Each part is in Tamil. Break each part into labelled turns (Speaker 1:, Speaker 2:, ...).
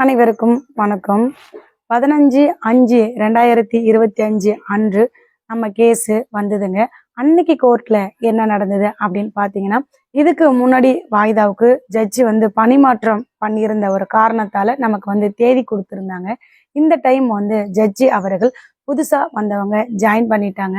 Speaker 1: அனைவருக்கும் வணக்கம். 15/5/2025 அன்று நம்ம கேஸு வந்ததுங்க. அன்னைக்கு கோர்ட்ல என்ன நடந்தது அப்படின்னு பாத்தீங்கன்னா, இதுக்கு முன்னாடி வாய்தாவுக்கு ஜட்ஜி பணிமாற்றம் பண்ணியிருந்த ஒரு காரணத்தால நமக்கு தேதி கொடுத்திருந்தாங்க. இந்த டைம் ஜட்ஜி அவர்கள் புதுசா வந்தவங்க ஜாயின் பண்ணிட்டாங்க.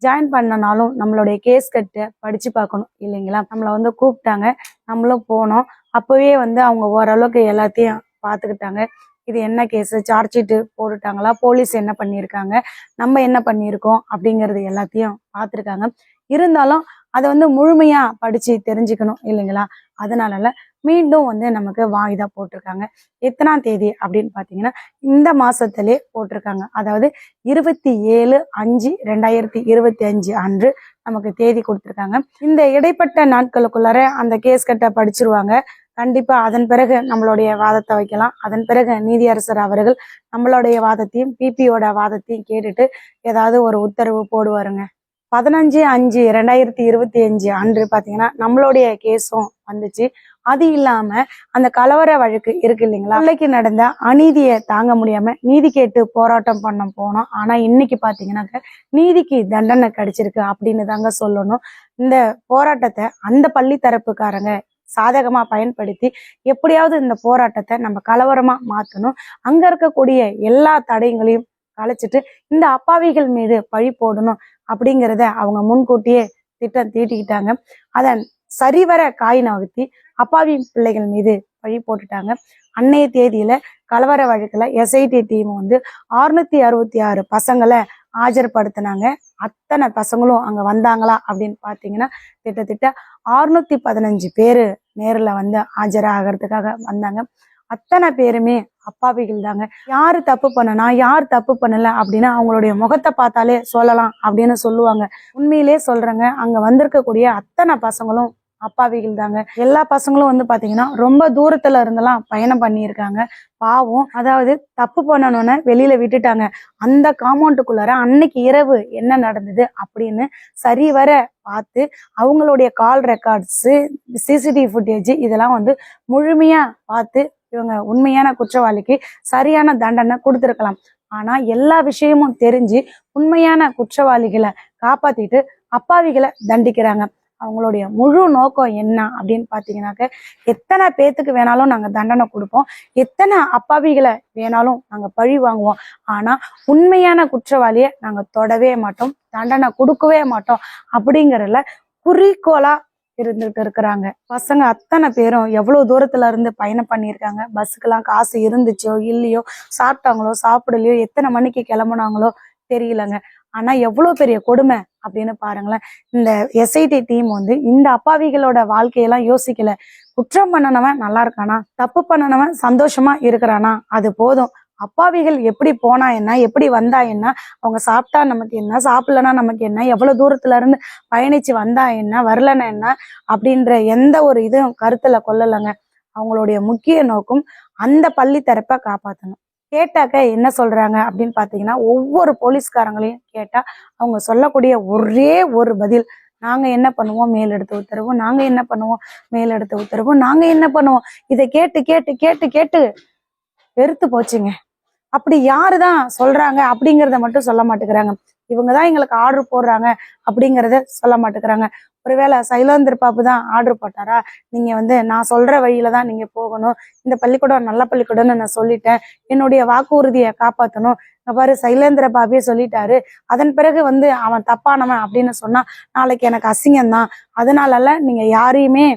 Speaker 1: ஜாயின் பண்ணனாலும் நம்மளுடைய கேஸ் கட்டை படிச்சு பார்க்கணும் இல்லைங்களா? நம்மளை கூப்பிட்டாங்க, நம்மளும் போனோம். அப்பவே அவங்க ஓரளவுக்கு எல்லாத்தையும் பார்த்துக்கிட்டாங்க. இது என்ன கேஸு, சார்ஜ் ஷீட்டு போட்டுட்டாங்களா, போலீஸ் என்ன பண்ணியிருக்காங்க, நம்ம என்ன பண்ணியிருக்கோம் அப்படிங்கிறது எல்லாத்தையும் பார்த்துருக்காங்க. இருந்தாலும் அதை முழுமையா படிச்சு தெரிஞ்சுக்கணும் இல்லைங்களா? அதனால மீண்டும் நமக்கு வாய்தா போட்டிருக்காங்க. எத்தனாம் தேதி அப்படின்னு பார்த்தீங்கன்னா, இந்த மாசத்திலே போட்டிருக்காங்க. அதாவது 27/5/2025 அன்று நமக்கு தேதி கொடுத்துருக்காங்க. இந்த இடைப்பட்ட நாட்களுக்குள்ளார அந்த கேஸ் கட்டை படிச்சிருவாங்க. கண்டிப்பா அதன் பிறகு நம்மளுடைய வாதத்தை வைக்கலாம். அதன் பிறகு நீதியரசர் அவர்கள் நம்மளுடைய வாதத்தையும் பிபியோட வாதத்தையும் கேட்டுட்டு ஏதாவது ஒரு உத்தரவு போடுவாருங்க. 15/5/2025 அன்று பாத்தீங்கன்னா நம்மளுடைய கேஸும் வந்துச்சு. அது இல்லாம அந்த கலவர வழக்கு இருக்கு இல்லைங்களா, பிள்ளைக்கு நடந்த அநீதியை தாங்க முடியாம நீதி கேட்டு போராட்டம் பண்ண போனோம். ஆனா இன்னைக்கு பாத்தீங்கன்னாக்க நீதிக்கு தண்டனை கிடைச்சிருக்கு அப்படின்னு தாங்க சொல்லணும். இந்த போராட்டத்தை அந்த பள்ளி தரப்புக்காரங்க சாதகமா பயன்படுத்தி எப்படியாவது இந்த போராட்டத்தை நம்ம கலவரமா மாத்தணும், அங்க இருக்கக்கூடிய எல்லா தடைகளையும் கலைச்சிட்டு இந்த அப்பாவிகள் மீது பழி போடணும் அப்படிங்கிறத அவங்க முன்கூட்டியே திட்டம் தீட்டிக்கிட்டாங்க. அதன் சரிவர காய் நகர்த்தி அப்பாவி பிள்ளைகள் மீது பழி போட்டுட்டாங்க. அன்னைய தேதியில கலவர வழக்குல எஸ்ஐடி டீம் 666 பசங்களை ஆஜர்படுத்தினாங்க. அத்தனை பசங்களும் அங்க வந்தாங்களா அப்படின்னு பாத்தீங்கன்னா, கிட்டத்தட்ட 615 பேரு நேரில் ஆஜராகிறதுக்காக வந்தாங்க. அத்தனை பேருமே அப்பாவிகள் தாங்க. யாரு தப்பு பண்ணனா யார் தப்பு பண்ணல அப்படின்னு அவங்களுடைய முகத்தை பார்த்தாலே சொல்லலாம் அப்படின்னு சொல்லுவாங்க. உண்மையிலே சொல்றேங்க, அங்க வந்திருக்கக்கூடிய அத்தனை பசங்களும் அப்பாவிகள் தாங்க. எல்லா பசங்களும் பாத்தீங்கன்னா ரொம்ப தூரத்துல இருந்தெல்லாம் பயணம் பண்ணியிருக்காங்க. பாவம், அதாவது தப்பு பண்ணணும்னு வெளியில விட்டுட்டாங்க. அந்த காம்பவுண்டுக்குள்ளார அன்னைக்கு இரவு என்ன நடந்தது அப்படின்னு சரிவர பார்த்து அவங்களுடைய கால் ரெக்கார்ட்ஸு, சிசிடிவி ஃபுட்டேஜ் இதெல்லாம் முழுமையா பார்த்து இவங்க உண்மையான குற்றவாளிக்கு சரியான தண்டனை கொடுத்துருக்கலாம். ஆனா எல்லா விஷயமும் தெரிஞ்சு உண்மையான குற்றவாளிகளை காப்பாத்திட்டு அப்பாவிகளை தண்டிக்கிறாங்க. அவங்களுடைய முழு நோக்கம் என்ன அப்படின்னு பாத்தீங்கன்னாக்க, எத்தனை பேத்துக்கு வேணாலும் நாங்க தண்டனை கொடுப்போம், எத்தனை அப்பாவிகளை வேணாலும் நாங்க பழி வாங்குவோம், ஆனா உண்மையான குற்றவாளியை நாங்க தொடவே மாட்டோம், தண்டனை கொடுக்கவே மாட்டோம் அப்படிங்கறதுல குறிக்கோளா இருந்துட்டு இருக்கிறாங்க. பசங்க அத்தனை பேரும் எவ்வளவு தூரத்துல இருந்து பயணம் பண்ணியிருக்காங்க. பஸ்ஸுக்கெல்லாம் காசு இருந்துச்சோ இல்லையோ, சாப்பிட்டாங்களோ சாப்பிடலையோ, எத்தனை மணிக்கு கிளம்புனாங்களோ தெரியலங்க. ஆனா எவ்வளவு பெரிய கொடுமை அப்படின்னு பாருங்களேன். இந்த எஸ்ஐடி டீம் இந்த அப்பாவிகளோட வாழ்க்கையெல்லாம் யோசிக்கல. குற்றம் பண்ணனவன் நல்லா இருக்கானா, தப்பு பண்ணனவன் சந்தோஷமா இருக்கிறானா, அது போதும். அப்பாவிகள் எப்படி போனா என்ன, எப்படி வந்தா என்ன, அவங்க சாப்பிட்டா நமக்கு என்ன, சாப்பிடலன்னா நமக்கு என்ன, எவ்வளவு தூரத்துல இருந்து பயணிச்சு வந்தா என்ன, வரலன்னா என்ன அப்படின்ற எந்த ஒரு இதுவும் கருத்துல கொள்ளலைங்க. அவங்களுடைய முக்கிய நோக்கம் அந்த பள்ளி தரப்பை காப்பாற்றணும். கேட்டாக்க என்ன சொல்றாங்க அப்படின்னு பாத்தீங்கன்னா, ஒவ்வொரு போலீஸ்காரங்களையும் கேட்டா அவங்க சொல்லக்கூடிய ஒரே ஒரு பதில், நாங்க என்ன பண்ணுவோம், மேலெடுத்த உத்தரவு, நாங்க என்ன பண்ணுவோம், மேலெடுத்த உத்தரவு, நாங்க என்ன பண்ணுவோம். இதை கேட்டு கேட்டு கேட்டு கேட்டு வெறுத்து போச்சுங்க. அப்படி யாருதான் சொல்றாங்க அப்படிங்கிறத மட்டும் சொல்ல மாட்டேங்கிறாங்க. இவங்கதான் எங்களுக்கு ஆர்டர் போடுறாங்க அப்படிங்கிறத சொல்ல மாட்டேங்கிறாங்க. ஒருவேளை சைலேந்திர பாபு தான் ஆர்டர் போட்டாரா, நீங்க நான் சொல்ற வழியில தான் நீங்க போகணும், இந்த பள்ளிக்கூடம் நல்ல பள்ளிக்கூடம்னு நான் சொல்லிட்டேன், என்னுடைய வாக்குறுதியை காப்பாற்றணும், பாரு சைலேந்திர பாபே சொல்லிட்டாரு, அதன் பிறகு அவன் தப்பானவன் அப்படின்னு சொன்னா நாளைக்கு எனக்கு அசிங்கம்தான், அதனால நீங்க யாரையுமே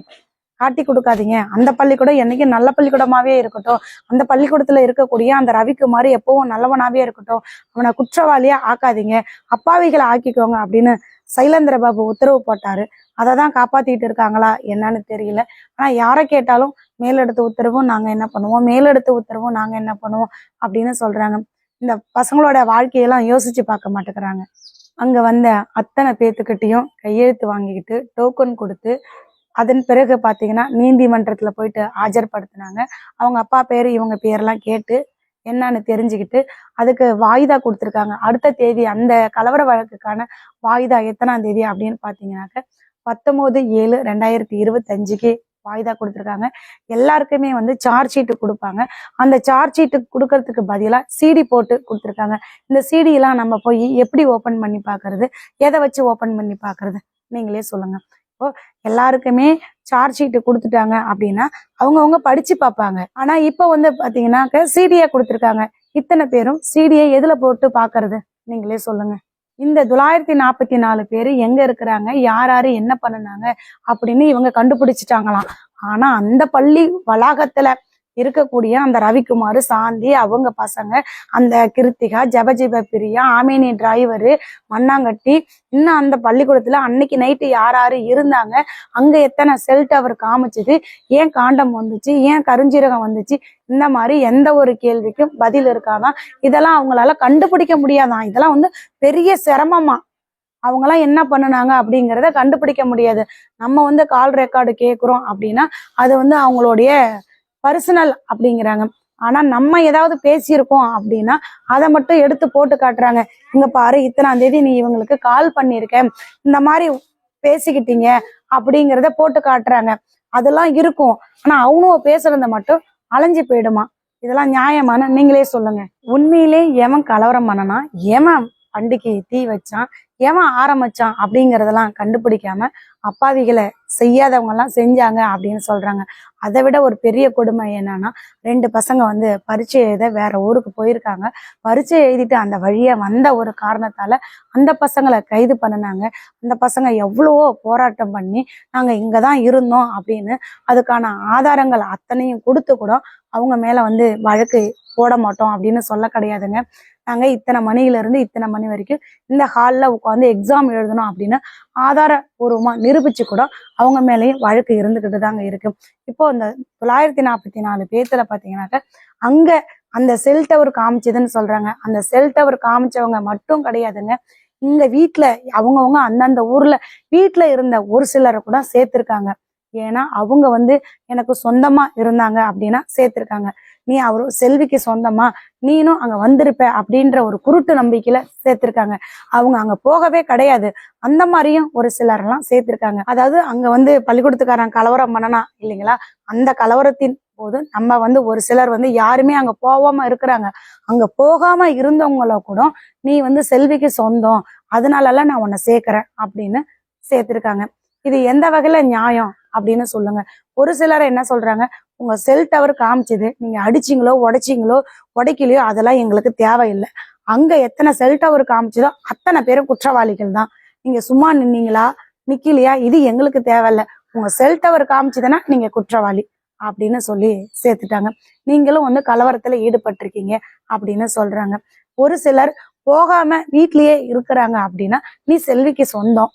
Speaker 1: காட்டி கொடுக்காதீங்க, அந்த பள்ளிக்கூடம் என்னைக்கு நல்ல பள்ளிக்கூடமாவே இருக்கட்டும், அந்த பள்ளிக்கூடத்துல இருக்கக்கூடிய அந்த ரவிக்குமார் எப்பவும் நல்லவனாவே இருக்கட்டும், அவனை குற்றவாளியா ஆக்காதீங்க, அப்பாவிகளை ஆக்கிக்கோங்க அப்படின்னு சைலேந்திர பாபு உத்தரவு போட்டாரு. அதை தான் காப்பாத்திட்டு இருக்காங்களா என்னன்னு தெரியல. ஆனா யாரை கேட்டாலும் மேலெடுத்த உத்தரவும் நாங்க என்ன பண்ணுவோம், மேலெடுத்த உத்தரவும் நாங்க என்ன பண்ணுவோம் அப்படின்னு சொல்றாங்க. இந்த பசங்களோட வாழ்க்கையெல்லாம் யோசிச்சு பார்க்க மாட்டேங்கிறாங்க. அங்க அத்தனை பேத்துக்கிட்டையும் கையெழுத்து வாங்கிக்கிட்டு டோக்கன் கொடுத்து அதன் பிறகு பாத்தீங்கன்னா நீதிமன்றத்துல போயிட்டு ஆஜர்படுத்தினாங்க. அவங்க அப்பா பேரு இவங்க பேரெல்லாம் கேட்டு என்னன்னு தெரிஞ்சுக்கிட்டு அதுக்கு வாய்தா கொடுத்துருக்காங்க. அடுத்த தேதி அந்த கலவர வழக்குக்கான வாய்தா எத்தனாம் தேதி அப்படின்னு பாத்தீங்கன்னாக்க 19/7/2025 வாய்தா கொடுத்துருக்காங்க. எல்லாருக்குமே வந்து சார்ஜ் ஷீட்டு கொடுப்பாங்க. அந்த சார்ஜ் ஷீட்டு கொடுக்கறதுக்கு பதிலாக சிடி போட்டு கொடுத்துருக்காங்க. இந்த சிடி எல்லாம் நம்ம போய் எப்படி ஓபன் பண்ணி பாக்குறது, எதை வச்சு ஓபன் பண்ணி பாக்குறது, நீங்களே சொல்லுங்க. இப்போ எல்லாருக்குமே சார்ஜ் ஷீட்டு கொடுத்துட்டாங்க அப்படின்னா அவங்கவுங்க படிச்சு பார்ப்பாங்க. ஆனா இப்ப வந்து பாத்தீங்கன்னா சிடியா கொடுத்துருக்காங்க. இத்தனை பேரும் சிடியை எதுல போட்டு பாக்குறது, நீங்களே சொல்லுங்க. இந்த 944 பேரு எங்க இருக்கிறாங்க, யாரு என்ன பண்ணுனாங்க அப்படின்னு இவங்க கண்டுபிடிச்சிட்டாங்களாம். ஆனா அந்த பள்ளி வளாகத்துல இருக்கக்கூடிய அந்த ரவிக்குமார், சாந்தி, அவங்க பசங்க, அந்த கிருத்திகா, ஜபஜிப பிரியா, ஆமேனி டிரைவரு, மண்ணாங்கட்டி, இன்னும் அந்த பள்ளிக்கூடத்துல அன்னைக்கு நைட்டு யாரு இருந்தாங்க, அங்க எத்தனை செல் டவர் காமிச்சுது, ஏன் காண்டம் வந்துச்சு, ஏன் கருஞ்சீரகம் வந்துச்சு, இந்த மாதிரி எந்த ஒரு கேள்விக்கும் பதில் இருக்காதான். இதெல்லாம் அவங்களால கண்டுபிடிக்க முடியாதான். இதெல்லாம் வந்து பெரிய சிரமமா. அவங்கெல்லாம் என்ன பண்ணுனாங்க அப்படிங்கிறத கண்டுபிடிக்க முடியாது. நம்ம வந்து கால் ரெக்கார்டு கேட்குறோம் அப்படின்னா அது வந்து அவங்களுடைய பர்சனல் அப்படிங்கிறாங்க. ஆனா நம்ம ஏதாவது பேசியிருக்கோம் அப்படின்னா அதை மட்டும் எடுத்து போட்டு காட்டுறாங்க. இங்க பாரு, இத்தனாம் தேதி நீ இவங்களுக்கு கால் பண்ணிருக்க, இந்த மாதிரி பேசிக்கிட்டீங்க அப்படிங்கிறத போட்டு காட்டுறாங்க. அதெல்லாம் இருக்கும். ஆனா அவனுவ பேசுறத மட்டும் அலைஞ்சு போயிடுமா. இதெல்லாம் நியாயமான, நீங்களே சொல்லுங்க. உண்மையிலே எவன் கலவரம் பண்ணனா, எவன் பண்டிகை தீ வச்சான், எவன் ஆரம்பிச்சான் அப்படிங்கறதெல்லாம் கண்டுபிடிக்காம அப்பாவிகளை செய்யாதவங்க எல்லாம் செஞ்சாங்க அப்படின்னு சொல்றாங்க. அதை விட ஒரு பெரிய கொடுமை என்னன்னா, 2 பசங்க வந்து பரீட்சை எழுத வேற ஊருக்கு போயிருக்காங்க. பரீட்சை எழுதிட்டு அந்த வழியா வந்த ஒரு காரணத்தால அந்த பசங்களை கைது பண்ணினாங்க. அந்த பசங்க எவ்வளவோ போராட்டம் பண்ணி நாங்க இங்கதான் இருந்தோம் அப்படின்னு அதுக்கான ஆதாரங்கள் அத்தனையும் கொடுத்து கூட அவங்க மேல வந்து வழக்கு போட மாட்டோம் அப்படின்னு சொல்ல கிடையாதுங்க. நாங்க இத்தனை மணியில இருந்து இத்தனை மணி வரைக்கும் இந்த ஹால்ல உட்காந்து எக்ஸாம் எழுதணும் அப்படின்னு ஆதாரபூர்வமா நிரூபிச்சு கூட அவங்க மேலேயும் வழக்கு இருந்துகிட்டு தாங்க இருக்கு. இப்போ இந்த 944 பேத்துல பாத்தீங்கன்னாக்க அங்க அந்த செல் டவர் காமிச்சதுன்னு சொல்றாங்க. அந்த செல் டவர் காமிச்சவங்க மட்டும் கிடையாதுங்க. இங்க வீட்டுல அவங்கவுங்க அந்தந்த ஊர்ல வீட்டுல இருந்த ஒரு சிலரை கூட சேர்த்திருக்காங்க. ஏன்னா அவங்க வந்து எனக்கு சொந்தமா இருந்தாங்க அப்படின்னா சேர்த்திருக்காங்க. நீ அவரு செல்விக்கு சொந்தமா, நீனும் அங்க வந்திருப்ப அப்படின்ற ஒரு குருட்டு நம்பிக்கையில சேர்த்திருக்காங்க. அவங்க அங்க போகவே கிடையாது. அந்த மாதிரியும் ஒரு சிலரெல்லாம் சேர்த்திருக்காங்க. அதாவது அங்க வந்து பள்ளிக்கூடத்துக்காரன் கலவரம் பண்ணனா இல்லைங்களா, அந்த கலவரத்தின் போது நம்ம வந்து ஒரு சிலர் வந்து யாருமே அங்க போகாம இருக்கிறாங்க. அங்க போகாம இருந்தவங்கள கூட நீ வந்து செல்விக்கு சொந்தம், அதனாலலாம் நான் உன்னை சேர்க்கிறேன் அப்படின்னு சேர்த்திருக்காங்க. இது எந்த வகையில நியாயம் அப்படின்னு சொல்லுங்க. ஒரு சிலர் என்ன சொல்றாங்க, உங்க செல் டவர் காமிச்சது, நீங்க அடிச்சிங்களோ உடைச்சிங்களோ உடைக்கலையோ அதெல்லாம் எங்களுக்கு தேவையில்லை. அங்க எத்தனை செல் டவர் காமிச்சதோ அத்தனை பேரும் குற்றவாளிகள் தான். நீங்க சும்மா நின்னீங்களா நிக்கலையா இது எங்களுக்கு தேவையில்லை. உங்க செல் டவர் காமிச்சதுன்னா நீங்க குற்றவாளி அப்படின்னு சொல்லி சேர்த்துட்டாங்க. நீங்களும் வந்து கலவரத்துல ஈடுபட்டிருக்கீங்க அப்படின்னு சொல்றாங்க. ஒரு சிலர் போகாம வீட்லயே இருக்கிறாங்க அப்படின்னா நீ செல்விக்கு சொந்தம்,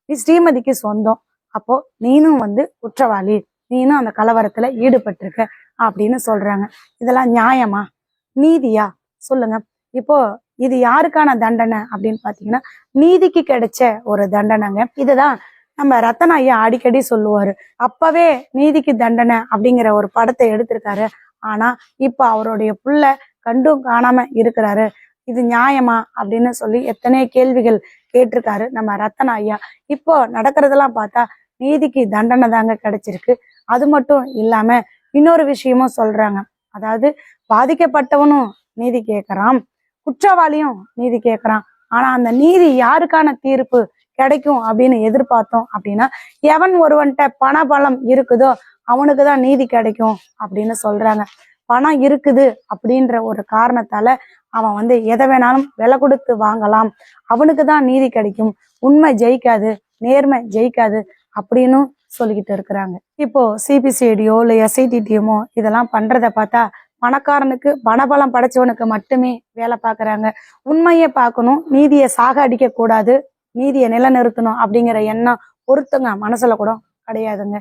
Speaker 1: நீ ஸ்ரீமதிக்கு சொந்தம், அப்போ நீனும் வந்து குற்றவாளி, நீனும் அந்த கலவரத்துல ஈடுபட்டிருக்க அப்படின்னு சொல்றாங்க. இதெல்லாம் நியாயமா, நீதியா சொல்லுங்க. இப்போ இது யாருக்கான தண்டனை அப்படின்னு பாத்தீங்கன்னா நீதிக்கு கிடைச்ச ஒரு தண்டனைங்க. இதுதான் நம்ம ரத்தன ஐயா அடிக்கடி சொல்லுவாரு. அப்பவே நீதிக்கு தண்டனை அப்படிங்கிற ஒரு படத்தை எடுத்திருக்காரு. ஆனா இப்ப அவருடைய புள்ள கண்டும் காணாம இருக்கிறாரு. இது நியாயமா அப்படின்னு சொல்லி எத்தனையோ கேள்விகள் கேட்டிருக்காரு நம்ம ரத்தன ஐயா. இப்போ நடக்கிறதெல்லாம் பார்த்தா நீதிக்கு தண்டனை தாங்க கிடைச்சிருக்கு. அது மட்டும் இல்லாம இன்னொரு விஷயமும் சொல்றாங்க. அதாவது பாதிக்கப்பட்டவனும் நீதி கேட்கறான், குற்றவாளியும் நீதி கேட்கறான். ஆனா அந்த நீதி யாருக்கான தீர்ப்பு கிடைக்கும் அப்படின்னு எதிர்பார்த்தோம் அப்படின்னா எவன் ஒருவன்கிட்ட பண பலம் இருக்குதோ அவனுக்குதான் நீதி கிடைக்கும் அப்படின்னு சொல்றாங்க. பணம் இருக்குது அப்படின்ற ஒரு காரணத்தால அவன் வந்து எதை வேணாலும் விலை கொடுத்து வாங்கலாம், அவனுக்கு தான் நீதி கிடைக்கும், உண்மை ஜெயிக்காது, நேர்மை ஜெயிக்காது அப்படின்னு சொல்லிக்கிட்டு இருக்கிறாங்க. இப்போ சிபிசிஐடியோ இல்லை எஸ்ஐடிடிஎமோ இதெல்லாம் பண்றத பார்த்தா பணக்காரனுக்கு பணபலம் படைச்சவனுக்கு மட்டுமே வேலை பார்க்கறாங்க. உண்மையை பார்க்கணும், நீதியை சாக அடிக்க கூடாது, நீதியை நிலைநிறுத்தணும் அப்படிங்கிற எண்ணம் ஒருத்தங்க மனசுல கூட கிடையாதுங்க.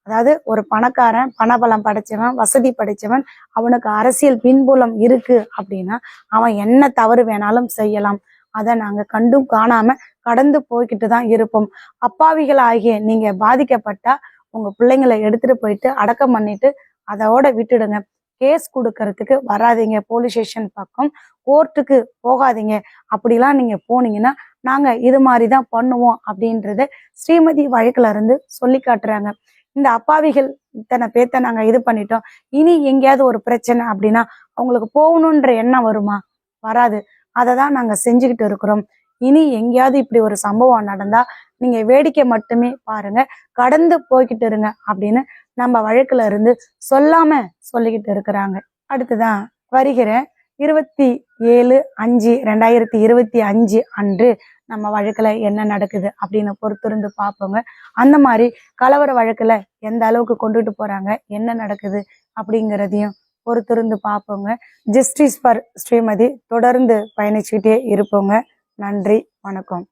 Speaker 1: அதாவது ஒரு பணக்காரன் பணபலம் படைச்சவன் வசதி படைச்சவன் அவனுக்கு அரசியல் பின்புலம் இருக்கு அப்படின்னா அவன் என்ன தவறு வேணாலும் செய்யலாம். அதை நாங்க கண்டும் காணாம கடந்து போய்கிட்டு தான் இருப்போம். அப்பாவிகள் ஆகிய நீங்க பாதிக்கப்பட்டா உங்க பிள்ளைங்களை எடுத்துட்டு போயிட்டு அடக்கம் பண்ணிட்டு அதோட விட்டுடுங்க. கேஸ் கொடுக்கறதுக்கு வராதிங்க, போலீஸ் ஸ்டேஷன் பக்கம் கோர்ட்டுக்கு போகாதீங்க. அப்படிலாம் நீங்க போனீங்கன்னா நாங்க இது மாதிரிதான் பண்ணுவோம் அப்படின்றத ஸ்ரீமதி வழக்குல இருந்து சொல்லி காட்டுறாங்க. இந்த அப்பாவிகள் இத்தனை பேர்த்த நாங்க இது பண்ணிட்டோம், இனி எங்கேயாவது ஒரு பிரச்சனை அப்படின்னா அவங்களுக்கு போகணுன்ற எண்ணம் வருமா? வராது. அதை தான் நாங்க செஞ்சுக்கிட்டு இருக்கிறோம். இனி எங்கேயாவது இப்படி ஒரு சம்பவம் நடந்தா நீங்க வேடிக்கை மட்டுமே பாருங்க, கடந்து போய்கிட்டு இருங்க அப்படின்னு நம்ம வழக்குல இருந்து சொல்லாம சொல்லிக்கிட்டு இருக்கிறாங்க. அடுத்துதான் வருகிற 27/5/2025 அன்று நம்ம வழக்குல என்ன நடக்குது அப்படின்னு பொறுத்திருந்து பார்ப்போங்க. அந்த மாதிரி கலவர வழக்குல எந்த அளவுக்கு கொண்டுட்டு போறாங்க, என்ன நடக்குது அப்படிங்கிறதையும் பொறுத்திருந்து பார்ப்போங்க. ஜஸ்டிஸ் ஃபார் ஸ்ரீமதி தொடர்ந்து பயணிச்சுக்கிட்டே இருப்போங்க. நன்றி, வணக்கம்.